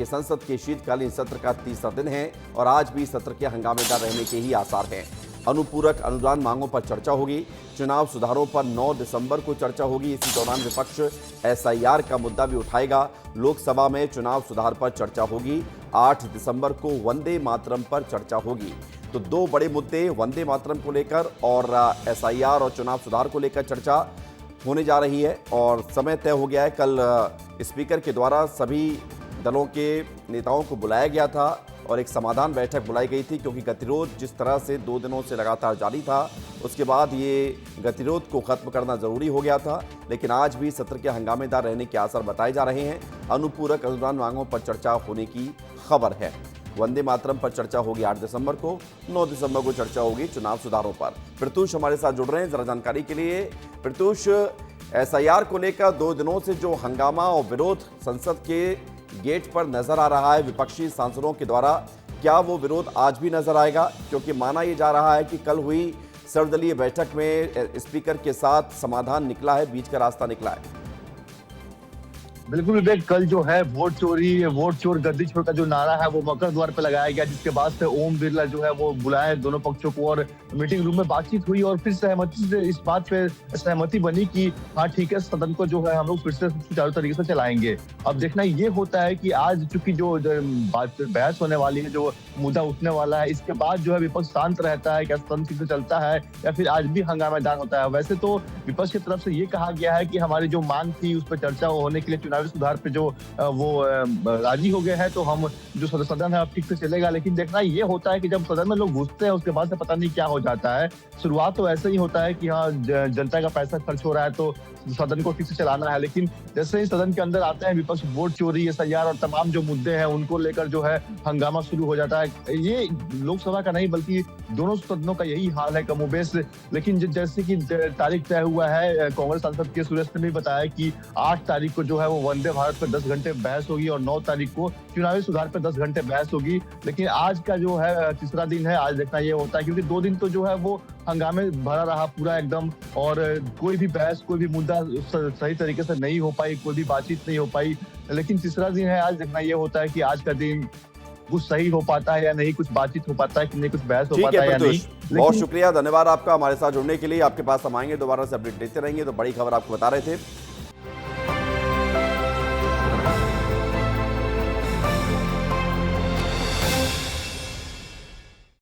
कि संसद के शीतकालीन सत्र का तीसरा दिन है और आज भी सत्र के हंगामेदार रहने के ही आसार हैं। अनुपूरक अनुदान मांगों पर चर्चा होगी। चुनाव सुधारों पर 9 दिसंबर को चर्चा होगी। इसी दौरान विपक्ष एसआईआर का मुद्दा भी उठाएगा। लोकसभा में चुनाव सुधार पर चर्चा होगी। 8 दिसंबर को वंदे मातरम पर चर्चा होगी। तो दो बड़े मुद्दे वंदे मातरम को लेकर और एसआईआर और चुनाव सुधार को लेकर चर्चा होने जा रही है और समय तय हो गया है। कल स्पीकर के द्वारा सभी दलों के नेताओं को बुलाया गया था और एक समाधान बैठक बुलाई गई थी, क्योंकि गतिरोध जिस तरह से 2 दिनों से लगातार जारी था, उसके बाद ये गतिरोध को खत्म करना जरूरी हो गया था। लेकिन आज भी सत्र के हंगामेदार रहने के आसार बताए जा रहे हैं। अनुपूरक अनुदान मांगों पर चर्चा होने की खबर है। वंदे मातरम पर चर्चा होगी 8 दिसंबर को, 9 दिसंबर को चर्चा होगी चुनाव सुधारों पर। प्रत्यूष हमारे साथ जुड़ रहे हैं जरा जानकारी के लिए। प्रत्यूष, एसआईआर को लेकर 2 दिनों से जो हंगामा और विरोध संसद के गेट पर नजर आ रहा है विपक्षी सांसदों के द्वारा, क्या वो विरोध आज भी नजर आएगा? क्योंकि माना यह जा रहा है कि कल हुई सर्वदलीय बैठक में स्पीकर के साथ समाधान निकला है, बीच का रास्ता निकला है। बिल्कुल विवेक, कल जो है वोट चोरी, वोट चोर गद्दी चोर का जो नारा है वो मकर द्वार पे लगाया गया, जिसके बाद से ओम बिरला जो है वो बुलाए दोनों पक्षों को और मीटिंग रूम में बातचीत हुई और फिर सहमति से इस बात पे सहमति बनी कि हाँ ठीक है, सदन को जो है हम लोग फिर से सुचारू तरीके से चलाएंगे। अब देखना ये होता है कि आज चूंकि जो बहस होने वाली है, जो मुद्दा उठने वाला है, इसके बाद जो है विपक्ष शांत रहता है, क्या सदन ठीक से चलता है या फिर आज भी हंगामेदार होता है। वैसे तो विपक्ष की तरफ से ये कहा गया है कि हमारी जो मांग थी उस पर चर्चा होने के लिए चुनावी सुधार पे जो वो राजी हो गए हैं, तो हम जो सदन है अब ठीक से चलेगा। लेकिन देखना ये होता है कि जब सदन में लोग घुसते हैं उसके बाद से पता नहीं क्या हो जाता है। शुरुआत तो ऐसे ही होता है कि हाँ जनता का पैसा खर्च हो रहा है तो सदन को ठीक से चलाना है, लेकिन जैसे ही सदन के अंदर आते हैं विपक्ष वोट चोरी, एसआईआर और तमाम जो मुद्दे हैं उनको लेकर जो है हंगामा शुरू हो जाता है। ये लोकसभा का नहीं बल्कि दोनों सदनों का यही हाल है कमोबेश। लेकिन जैसे कि तारीख तय हुआ है, कांग्रेस सांसद के सुरेश ने भी बताया कि 8 तारीख को जो है वो वंदे भारत पर 10 घंटे बहस होगी और 9 तारीख को चुनावी सुधार पर 10 घंटे बहस होगी। लेकिन आज का जो है तीसरा दिन है, आज देखना ये होता है क्योंकि 2 दिन तो जो है वो हंगामे भरा रहा पूरा एकदम, और कोई भी बहस, कोई भी मुद्दा सही तरीके से नहीं हो पाई, कोई भी बातचीत नहीं हो पाई। लेकिन तीसरा दिन है, आज देखना ये होता है कि आज का दिन कुछ सही हो पाता है या नहीं, कुछ बातचीत हो पाता है कि नहीं, कुछ बहस हो पाता है या नहीं। बहुत शुक्रिया, धन्यवाद आपका हमारे साथ जुड़ने के लिए। आपके पास हम आएंगे, दोबारा से अपडेट देते रहेंगे। तो बड़ी खबर आपको बता रहे थे।